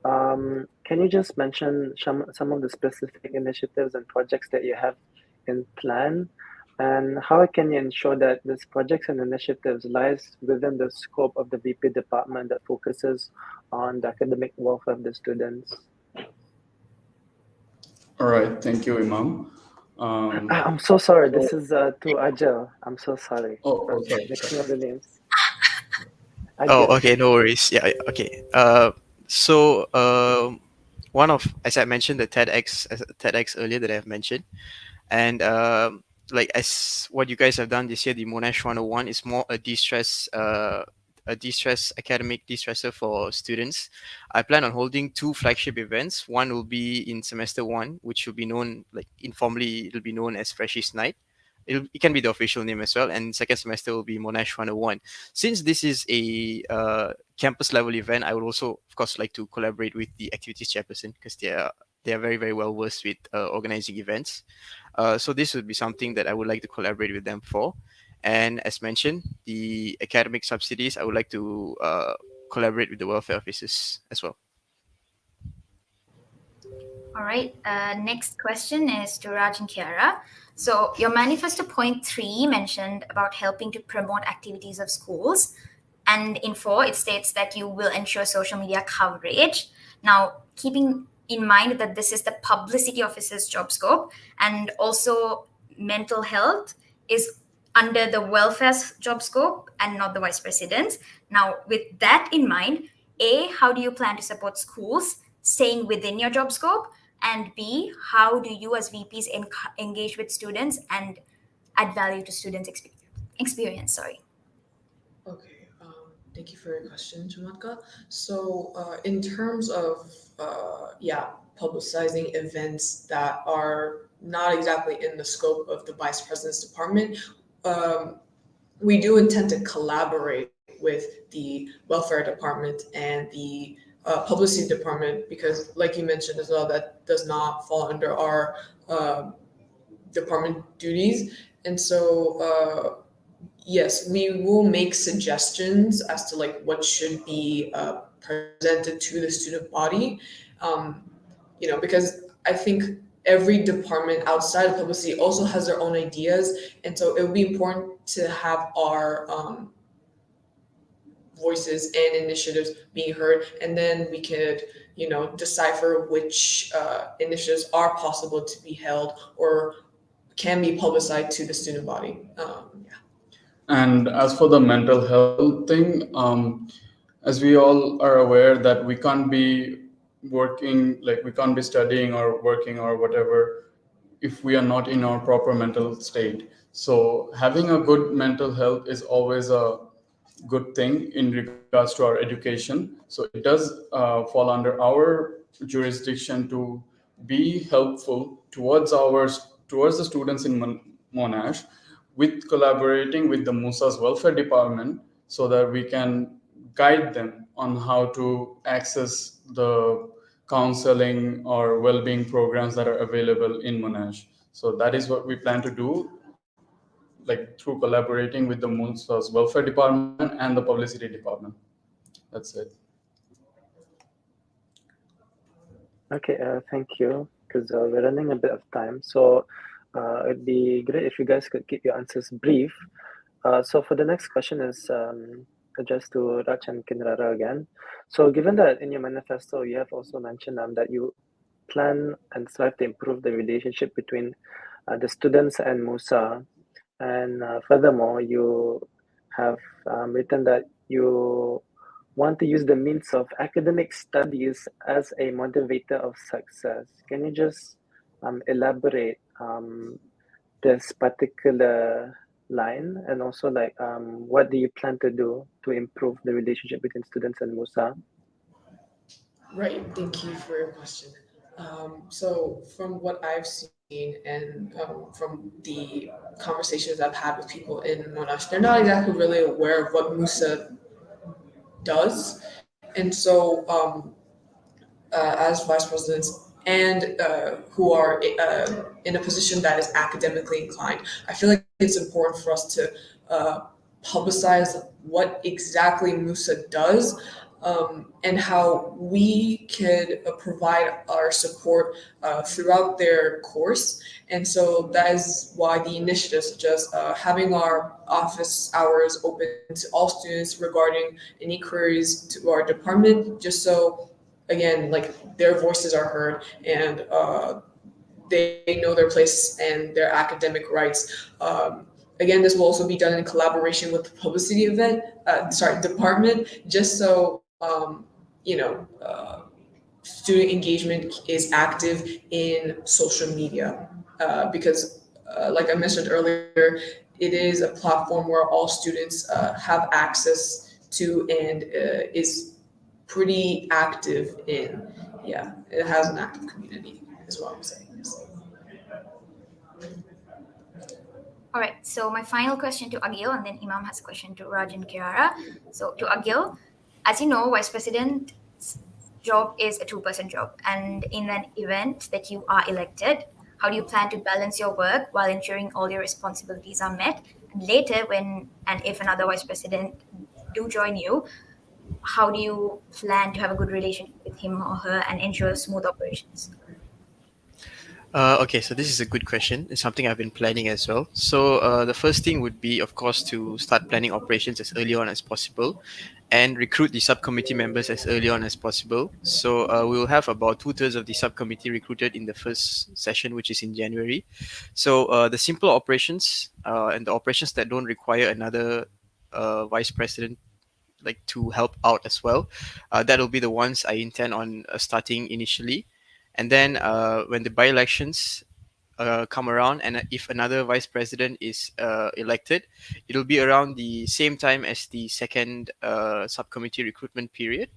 Can you just mention some of the specific initiatives and projects that you have in plan? And how can you ensure that these projects and initiatives lies within the scope of the VP department that focuses on the academic welfare of the students? All right, thank you, Imam. I'm so sorry. This is to Ajal. I'm so sorry Oh, for okay. mixing up the names. Oh, Ajal. okay, no worries. Yeah, okay. One of, as I mentioned, the TEDx earlier that I have mentioned, and like as what you guys have done this year, the Monash 101 is more a de-stress academic de-stressor for students. I plan on holding 2 flagship events. One will be in semester 1, which will be known, like informally, it'll be known as Freshies Night. It can be the official name as well. And second semester will be Monash 101. Since this is a campus level event, I would also, of course, like to collaborate with the activities chairperson because they are very, very well versed with organizing events. So this would be something that I would like to collaborate with them for. And as mentioned, the academic subsidies, I would like to collaborate with the welfare officers as well. All right. Next question is to Raj and Kiara. So your manifesto point 3 mentioned about helping to promote activities of schools. And in 4, it states that you will ensure social media coverage. Now, keeping in mind that this is the publicity officer's job scope and also mental health is under the welfare's job scope and not the vice president's. Now, with that in mind, A, how do you plan to support schools staying within your job scope? And B, how do you as VPs engage with students and add value to students' experience? Sorry. Okay, thank you for your question, Chamatka. So, in terms of, publicizing events that are not exactly in the scope of the vice president's department, um, we do intend to collaborate with the welfare department and the publicity department because, like you mentioned as well, that does not fall under our department duties. And so, yes, we will make suggestions as to like what should be presented to the student body. Um, because I think every department outside of publicity also has their own ideas, and so it would be important to have our voices and initiatives being heard, and then we could, decipher which initiatives are possible to be held or can be publicized to the student body. And as for the mental health thing, as we all are aware that we can't be working, like we can't be studying or working or whatever if we are not in our proper mental state. So having a good mental health is always a good thing in regards to our education. So it does fall under our jurisdiction to be helpful towards the students in Monash, with collaborating with the MUSA's welfare department, so that we can guide them on how to access the counseling or well-being programs that are available in Monash. So that is what we plan to do, like through collaborating with the MUSA's welfare department and the publicity department. That's it. Okay, thank you, because we're running a bit of time. So it'd be great if you guys could keep your answers brief. So for the next question is addressed to Raj and Kinrara again. So given that in your manifesto, you have also mentioned that you plan and strive to improve the relationship between the students and MUSA. And furthermore, you have written that you want to use the means of academic studies as a motivator of success. Can you just elaborate this particular line, and also like what do you plan to do to improve the relationship between students and MUSA? Right, thank you for your question. So from what I've seen and from the conversations I've had with people in Monash, they're not exactly really aware of what MUSA does. And so as vice presidents and who are in a position that is academically inclined, I feel like it's important for us to publicize what exactly MUSA does, and how we could provide our support throughout their course. And so that is why the initiatives, such as having our office hours open to all students regarding any queries to our department, just so, again, like their voices are heard and they know their place and their academic rights. Again, this will also be done in collaboration with the publicity department, just so student engagement is active in social media, because, like I mentioned earlier, it is a platform where all students have access to and is pretty active in. Yeah, it has an active community, is what I'm saying. Yes. All right, so my final question to Agil, and then Imam has a question to Raj and Kirara. So to Agil, as you know, Vice President's job is a two-person job. And in an event that you are elected, how do you plan to balance your work while ensuring all your responsibilities are met? And later, when and if another Vice President do join you, how do you plan to have a good relationship with him or her and ensure smooth operations? Okay, so this is a good question. It's something I've been planning as well. So the first thing would be, of course, to start planning operations as early on as possible. and recruit the subcommittee members as early on as possible. So we will have about 2/3 of the subcommittee recruited in the first session, which is in January. So the simpler operations and the operations that don't require another vice president like to help out as well, that'll be the ones I intend on starting initially. And then when the by-elections come around, and if another vice president is elected, it'll be around the same time as the second subcommittee recruitment period.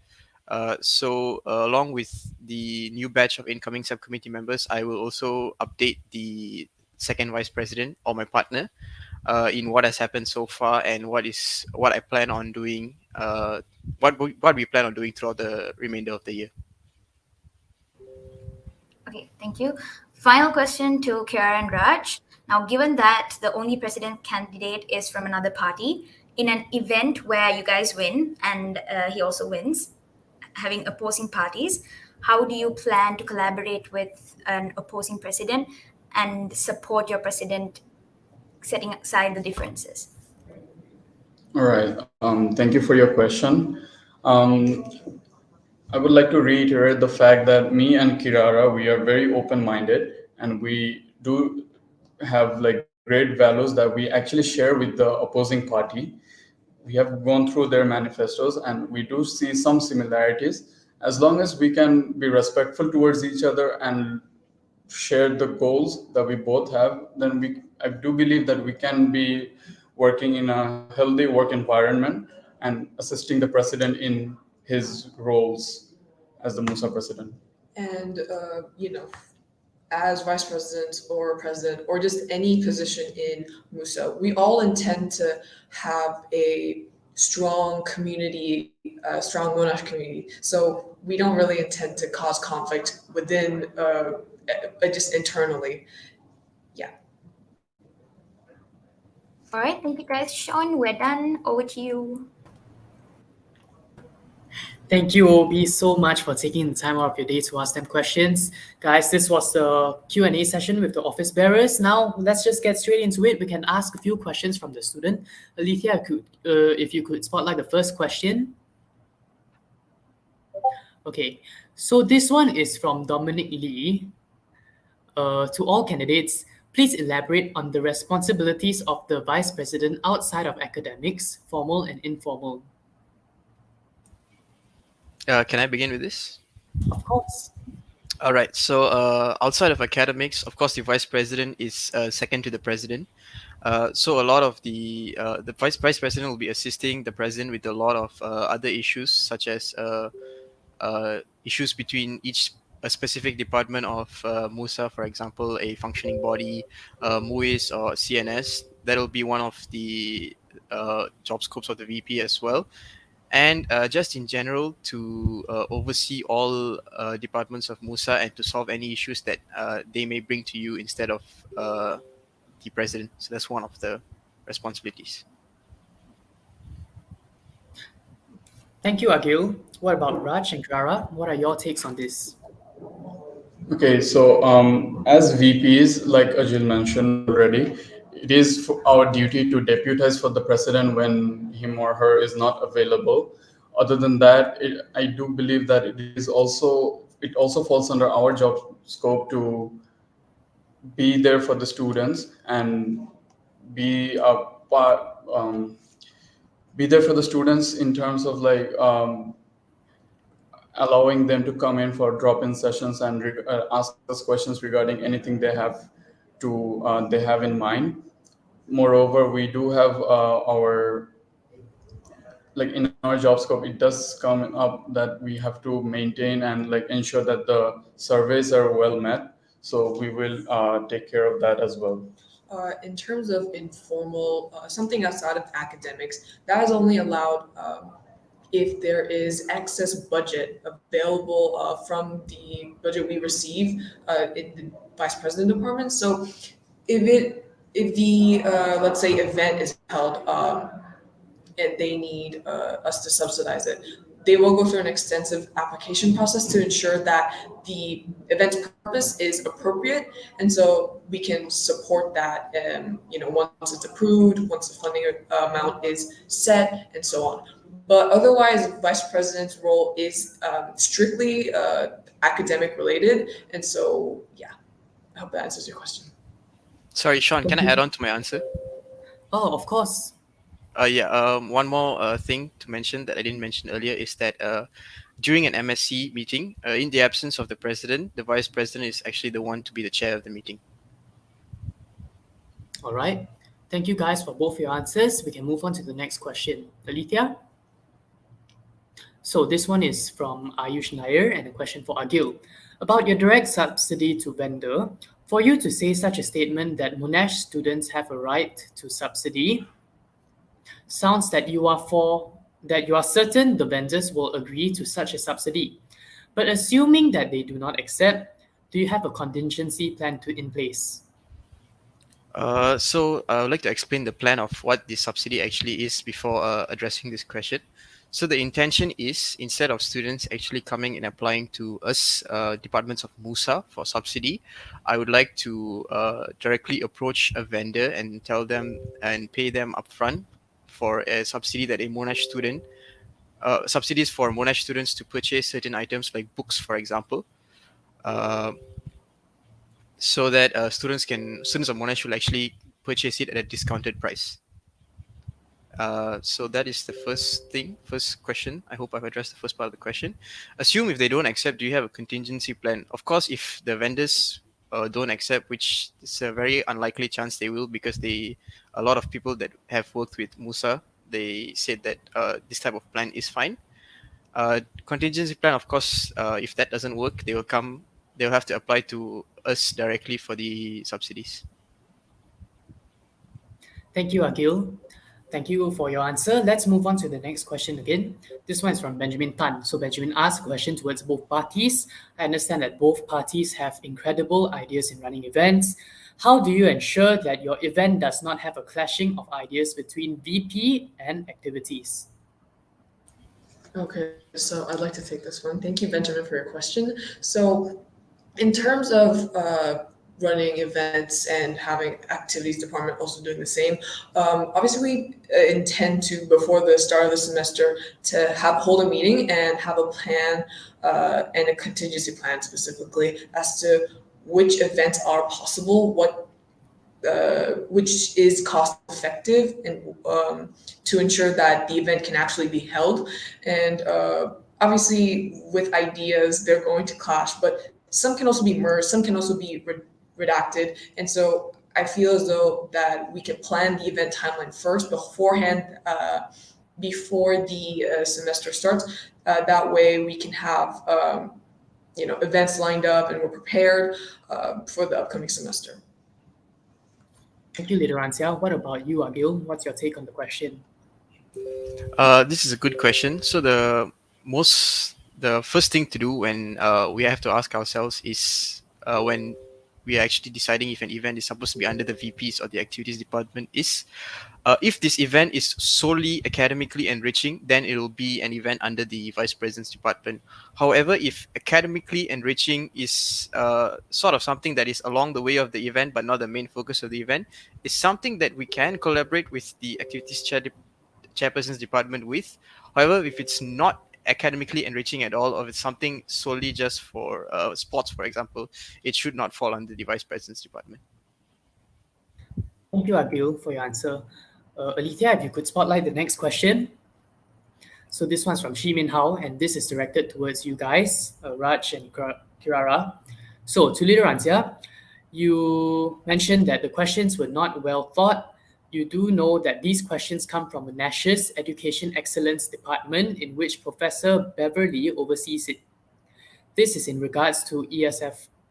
So along with the new batch of incoming subcommittee members, I will also update the second vice president or my partner in what has happened so far and what I plan on doing. What we plan on doing throughout the remainder of the year. Okay, thank you. Final question to Kiara and Raj. Now, given that the only president candidate is from another party, in an event where you guys win and he also wins, having opposing parties, how do you plan to collaborate with an opposing president and support your president, setting aside the differences? All right. Thank you for your question. Um, I would like to reiterate the fact that me and Kirara, we are very open-minded, and we do have like great values that we actually share with the opposing party. We have gone through their manifestos, and we do see some similarities. As long as we can be respectful towards each other and share the goals that we both have, then I do believe that we can be working in a healthy work environment and assisting the president in his roles as the MUSA president. And, as vice president or president or just any position in MUSA, we all intend to have a strong community, strong Monash community. So we don't really intend to cause conflict within, just internally. Yeah. All right, thank you guys. Sean, we're done. Over to you. Thank you, OB, so much for taking the time out of your day to ask them questions. Guys, this was the Q&A session with the office bearers. Now, let's just get straight into it. We can ask a few questions from the student. Alethea, if you could spotlight the first question. Okay, so this one is from Dominic Lee. To all candidates, please elaborate on the responsibilities of the vice president outside of academics, formal and informal. Can I begin with this? Of course. All right. So outside of academics, of course, the vice president is second to the president. So a lot of the vice president will be assisting the president with a lot of other issues, such as issues between a specific department of MUSA, for example, a functioning body, MUIS or CNS. That'll be one of the job scopes of the VP as well. And just in general, to oversee all departments of MUSA and to solve any issues that they may bring to you instead of the president. So that's one of the responsibilities. Thank you, Agil. What about Raj and Clara? What are your takes on this? Okay, so as VPs, like Ajil mentioned already, it is our duty to deputize for the president when him or her is not available. Other than that, I do believe that it also falls under our job scope to be there for the students and be a part, be there for the students in terms of like allowing them to come in for drop-in sessions and ask us questions regarding anything they have in mind. Moreover, we do have our, like in our job scope, it does come up that we have to maintain and like ensure that the surveys are well met. So we will take care of that as well. In terms of informal, something outside of academics, that is only allowed if there is excess budget available from the budget we receive in the vice president department. So if the let's say event is held and they need us to subsidize it, they will go through an extensive application process to ensure that the event's purpose is appropriate, and so we can support that. Once it's approved, once the funding amount is set, and so on. But otherwise, vice president's role is strictly academic related. And so, yeah, I hope that answers your question. Sorry, Sean, can I add on to my answer? Oh, of course. One more thing to mention that I didn't mention earlier is that during an MSc meeting, in the absence of the president, the vice president is actually the one to be the chair of the meeting. All right. Thank you guys for both your answers. We can move on to the next question. Alithia? So this one is from Ayush Nair and a question for Agil. About your direct subsidy to vendor, for you to say such a statement that Monash students have a right to subsidy sounds that you are certain the vendors will agree to such a subsidy. But assuming that they do not accept, do you have a contingency plan in place? So I would like to explain the plan of what the subsidy actually is before addressing this question. So the intention is, instead of students actually coming and applying to us, departments of MUSA for subsidy, I would like to directly approach a vendor and tell them and pay them upfront for a subsidy that a Monash student, subsidies for Monash students to purchase certain items like books, for example. So that students of Monash will actually purchase it at a discounted price. So that is the first question. I hope I've addressed the first part of the question. Assume if they don't accept, do you have a contingency plan? Of course, if the vendors don't accept, which is a very unlikely chance they will, because a lot of people that have worked with MUSA, they said that this type of plan is fine. Contingency plan, of course, if that doesn't work, they'll have to apply to us directly for the subsidies. Thank you, Agil. Thank you for your answer. Let's move on to the next question again. This one is from Benjamin Tan. So Benjamin asked a question towards both parties. I understand that both parties have incredible ideas in running events. How do you ensure that your event does not have a clashing of ideas between VP and activities? Okay, so I'd like to take this one. Thank you, Benjamin, for your question. So, in terms of running events and having activities department also doing the same, obviously we intend to, before the start of the semester, to hold a meeting and have a plan and a contingency plan specifically as to which events are possible, which is cost effective, and to ensure that the event can actually be held. And obviously with ideas, they're going to clash, but some can also be merged, some can also be redacted. And so I feel as though that we can plan the event timeline first beforehand, before the semester starts. That way we can have events lined up and we're prepared for the upcoming semester. Thank you, Leader Ansia. What about you, Agil? What's your take on the question? This is a good question. So the first thing to do when we have to ask ourselves is when we are actually deciding if an event is supposed to be under the VPs or the activities department is, if this event is solely academically enriching, then it will be an event under the vice president's department. However, if academically enriching is sort of something that is along the way of the event but not the main focus of the event, it's something that we can collaborate with the activities chairperson's department with. However, if it's not academically enriching at all, or if it's something solely just for sports, for example, it should not fall under the vice president's department. Thank you, Agil, for your answer. Alithia, if you could spotlight the next question. So this one's from Shi Min Hao, and this is directed towards you guys, Raj and Kirara. So to Leader Ansia, you mentioned that the questions were not well thought. You do know that these questions come from Monash's Education Excellence Department, in which Professor Beverly oversees it. This is in regards to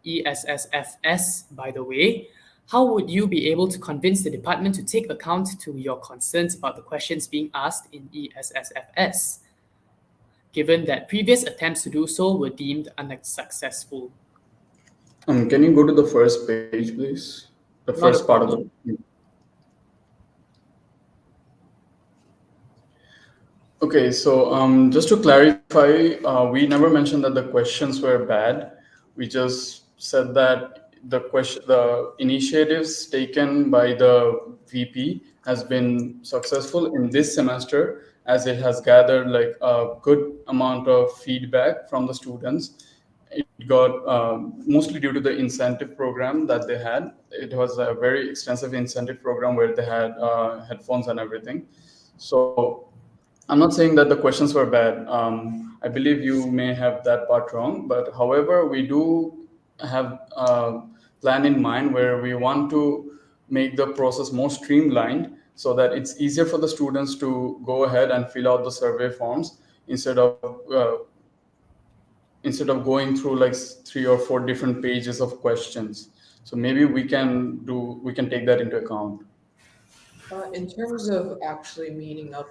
ESSFS, by the way. How would you be able to convince the department to take account to your concerns about the questions being asked in ESSFS, given that previous attempts to do so were deemed unsuccessful? Can you go to the first page, please? The first part of the... Okay, so just to clarify, we never mentioned that the questions were bad. We just said that the initiatives taken by the VP has been successful in this semester, as it has gathered like a good amount of feedback from the students. It got mostly due to the incentive program that they had. It was a very extensive incentive program where they had headphones and everything. So I'm not saying that the questions were bad. I believe you may have that part wrong, but however, we do have a plan in mind where we want to make the process more streamlined so that it's easier for the students to go ahead and fill out the survey forms instead of going through like 3 or 4 different pages of questions. So maybe we can take that into account. In terms of actually meeting up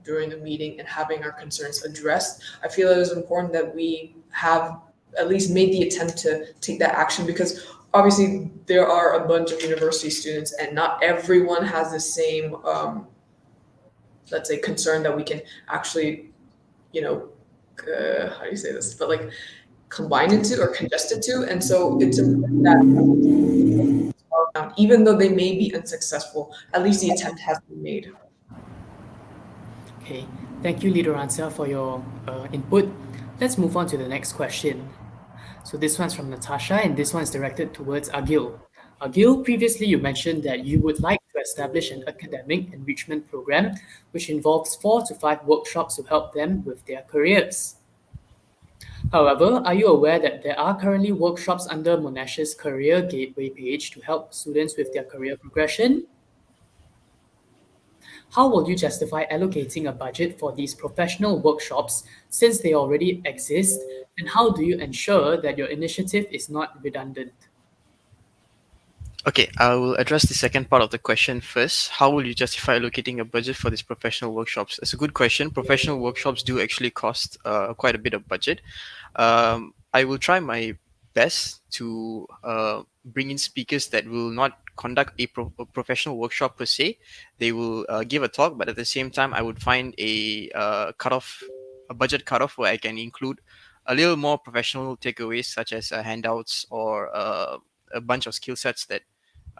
during the meeting and having our concerns addressed, I feel it is important that we have at least made the attempt to take that action, because obviously there are a bunch of university students and not everyone has the same, let's say, concern that we can actually, how do you say this? But like combine into or congest into. And so it's important that even though they may be unsuccessful, at least the attempt has been made. Okay, thank you, Leader Ansel, for your input. Let's move on to the next question. So this one's from Natasha, and this one's directed towards Agil. Agil, previously you mentioned that you would like to establish an academic enrichment program which involves 4 to 5 workshops to help them with their careers. However, are you aware that there are currently workshops under Monash's Career Gateway page to help students with their career progression? How will you justify allocating a budget for these professional workshops since they already exist, and how do you ensure that your initiative is not redundant? Okay, I will address the second part of the question first. How will you justify allocating a budget for these professional workshops? It's a good question. Professional workshops do actually cost quite a bit of budget. I will try my best to bring in speakers that will not conduct a professional workshop per se. They will give a talk, but at the same time, I would find a budget cutoff where I can include a little more professional takeaways, such as handouts or a bunch of skill sets that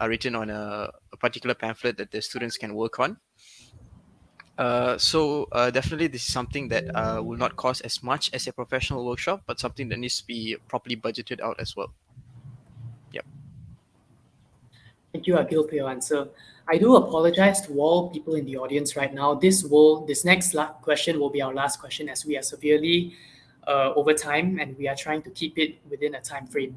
are written on a particular pamphlet that the students can work on. So definitely this is something that will not cost as much as a professional workshop, but something that needs to be properly budgeted out as well. Yep. Thank you, Agil, for your answer. I do apologize to all people in the audience right now. This next question will be our last question, as we are severely over time and we are trying to keep it within a time frame.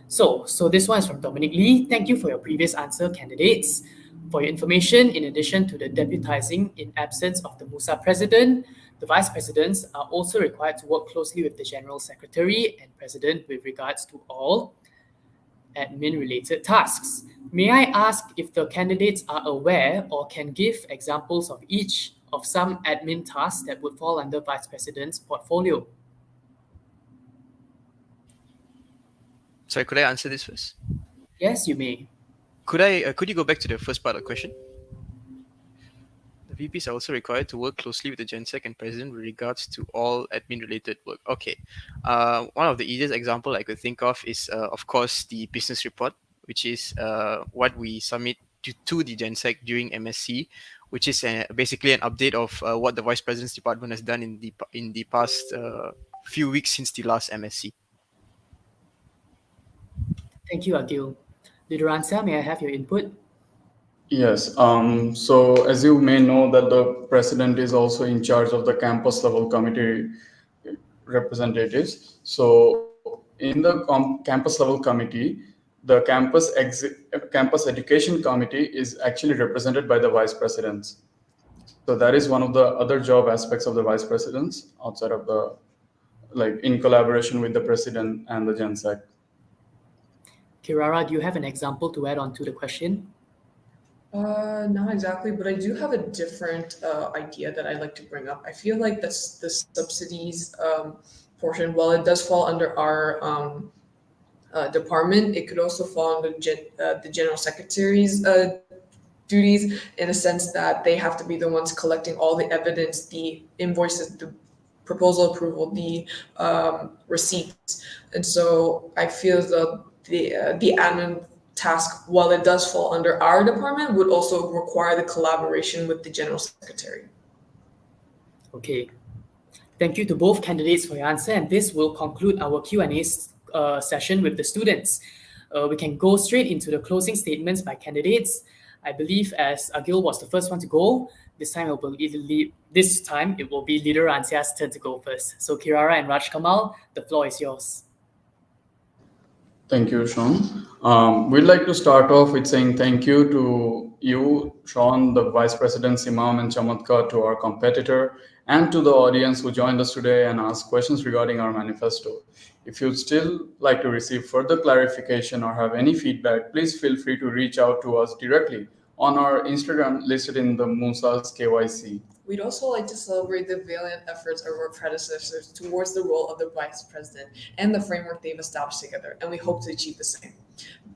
So this one is from Dominic Lee. Thank you for your previous answer, candidates. For your information, in addition to the deputizing in absence of the MUSA president, the vice presidents are also required to work closely with the general secretary and president with regards to all admin-related tasks. May I ask if the candidates are aware or can give examples of each of some admin tasks that would fall under vice president's portfolio? Sorry, could I answer this first? Yes, you may. Could you go back to the first part of the question? The VPs are also required to work closely with the GenSec and President with regards to all admin-related work. Okay. One of the easiest example I could think of is, of course, the business report, which is what we submit to the GenSec during MSc, which is basically an update of what the Vice President's Department has done in the past few weeks since the last MSc. Thank you, Agil. Leader Ansel, may I have your input? Yes. So as you may know that the president is also in charge of the campus level committee representatives. So in the campus level committee, the campus education committee is actually represented by the vice presidents. So that is one of the other job aspects of the vice presidents outside of the, like in collaboration with the president and the GenSec. Kirara, do you have an example to add on to the question? Not exactly, but I do have a different idea that I'd like to bring up. I feel like the subsidies portion, while it does fall under our department, it could also fall under the general secretary's duties, in a sense that they have to be the ones collecting all the evidence, the invoices, the proposal approval, the receipts. And so I feel the admin task, while it does fall under our department, would also require the collaboration with the General Secretary. Okay. Thank you to both candidates for your answer, and this will conclude our Q&A session with the students. We can go straight into the closing statements by candidates. I believe as Agil was the first one to go, this time it will be Leader Ransia's turn to go first. So Kirara and Raj Kamal, the floor is yours. Thank you, Sean. We'd like to start off with saying thank you to you, Sean, the Vice President Simam and Chamatkar, to our competitor, and to the audience who joined us today and asked questions regarding our manifesto. If you'd still like to receive further clarification or have any feedback, please feel free to reach out to us directly on our Instagram listed in the MUSA's KYC. We'd also like to celebrate the valiant efforts of our predecessors towards the role of the Vice President and the framework they've established together, and we hope to achieve the same.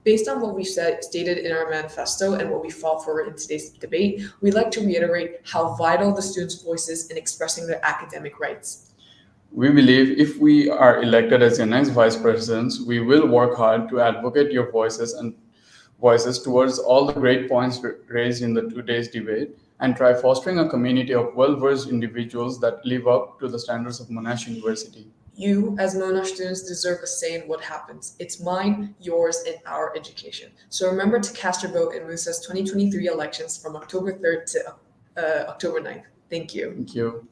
Based on what we've stated in our manifesto and what we fought for in today's debate, we'd like to reiterate how vital the students' voice is in expressing their academic rights. We believe if we are elected as your next vice presidents, we will work hard to advocate your voices towards all the great points raised in today's debate and try fostering a community of well-versed individuals that live up to the standards of Monash University. You, as Monash students, deserve a say in what happens. It's mine, yours, and our education. So remember to cast your vote in MUSA's 2023 elections from October 3rd to October 9th. Thank you. Thank you.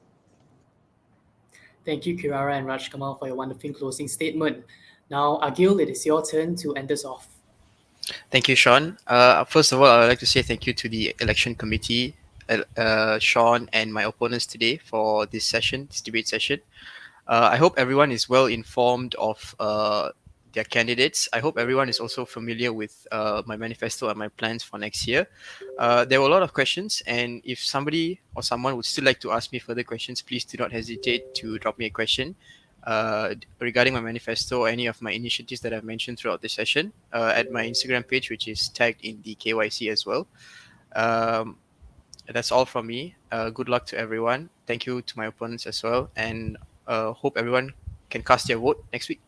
Thank you, Kirara and Raj Kamal, for your wonderful closing statement. Now, Agil, it is your turn to end us off. Thank you, Sean. First of all, I would like to say thank you to the election committee, Sean, and my opponents today for this debate session. I hope everyone is well informed of their candidates. I hope everyone is also familiar with my manifesto and my plans for next year. There were a lot of questions, and if somebody or someone would still like to ask me further questions, please do not hesitate to drop me a question regarding my manifesto or any of my initiatives that I've mentioned throughout the session at my Instagram page, which is tagged in the KYC as well. That's all from me. Good luck to everyone. Thank you to my opponents as well, and hope everyone can cast their vote next week.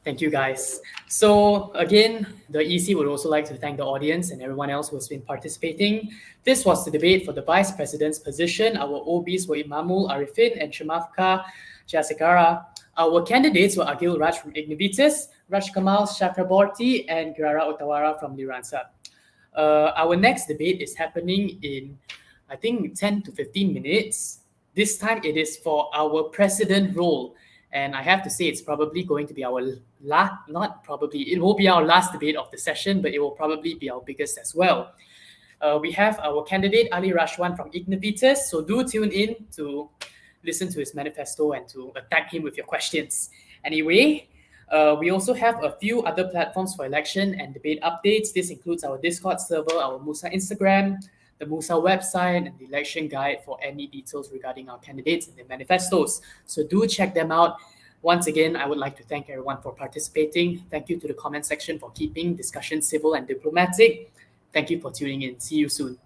Thank you, guys. So again, the EC would also like to thank the audience and everyone else who has been participating. This was the debate for the Vice President's position. Our OBs were Imamul Arifin and Shamafka Jasekara. Our candidates were Agil Raj from Ignivitas, Raj Kamal Chakraborty, and Kirara Ottawara from Liransa. Our next debate is happening in, I think, 10 to 15 minutes. This time it is for our president role. And I have to say, it's probably going to be our it will be our last debate of the session, but it will probably be our biggest as well. We have our candidate, Ali Rashwan from Ignivitas, so do tune in to listen to his manifesto and to attack him with your questions. Anyway, we also have a few other platforms for election and debate updates. This includes our Discord server, our MUSA Instagram, the MUSA website, and the election guide for any details regarding our candidates and their manifestos. So do check them out. Once again, I would like to thank everyone for participating. Thank you to the comment section for keeping discussion civil and diplomatic. Thank you for tuning in. See you soon.